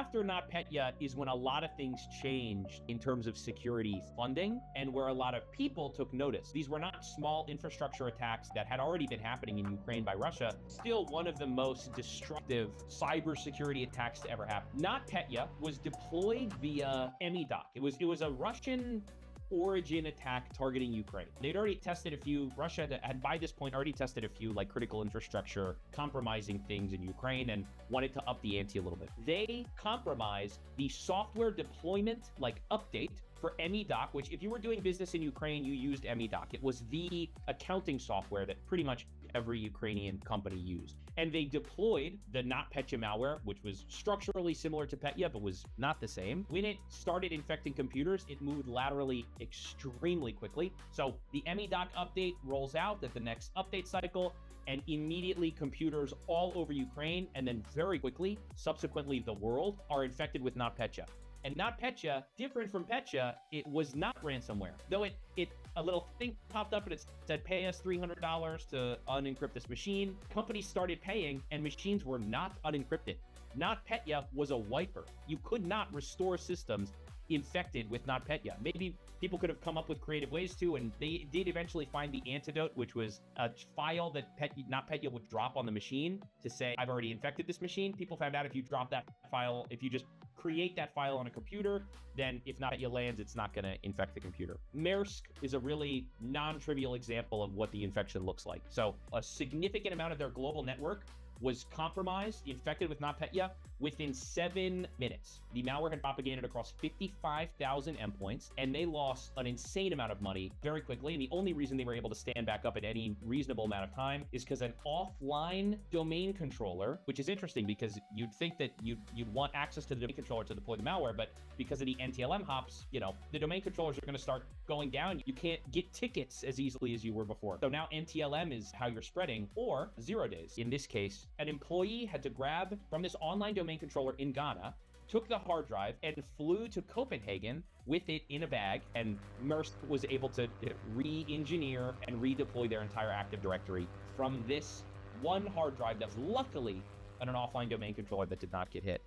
after NotPetya is when a lot of things changed in terms of security funding and where a lot of people took notice. These were not small infrastructure attacks that had already been happening in Ukraine by Russia. Still one of the most destructive cybersecurity attacks to ever happen. NotPetya was deployed via M.E.Doc. It was a Russian origin attack targeting Ukraine. They'd already tested a few, Russia had by this point already tested a few like critical infrastructure compromising things in Ukraine and wanted to up the ante a little bit. They compromised the software deployment like update for M.E.Doc, which if you were doing business in Ukraine, you used M.E.Doc. It was the accounting software that pretty much every Ukrainian company used. And they deployed the NotPetya malware, which was structurally similar to Petya, but was not the same. When it started infecting computers, it moved laterally extremely quickly. So the M.E.Doc update rolls out at the next update cycle, and immediately computers all over Ukraine, and then very quickly, subsequently the world, are infected with NotPetya. And NotPetya, different from Petya, it was not ransomware. Though a little thing popped up and it said, pay us $300 to unencrypt this machine. Companies started paying and machines were not unencrypted. NotPetya was a wiper. You could not restore systems infected with NotPetya. Maybe people could have come up with creative ways to, and they did eventually find the antidote, which was a file that NotPetya would drop on the machine to say, I've already infected this machine. People found out if you drop that file, if you just create that file on a computer, then if NotPetya lands, it's not going to infect the computer. Maersk is a really non-trivial example of what the infection looks like. So a significant amount of their global network was compromised, infected with NotPetya within 7 minutes. The malware had propagated across 55,000 endpoints, and they lost an insane amount of money very quickly. And the only reason they were able to stand back up at any reasonable amount of time is because an offline domain controller, which is interesting because you'd think that you'd want access to the domain controller to deploy the malware, but because of the NTLM hops, the domain controllers are going to start going down. You can't get tickets as easily as you were before. So now NTLM is how you're spreading, or 0 days. In this case, an employee had to grab from this online domain controller in Ghana, took the hard drive and flew to Copenhagen with it in a bag, and Maersk was able to re-engineer and redeploy their entire Active Directory from this one hard drive that was luckily on an offline domain controller that did not get hit.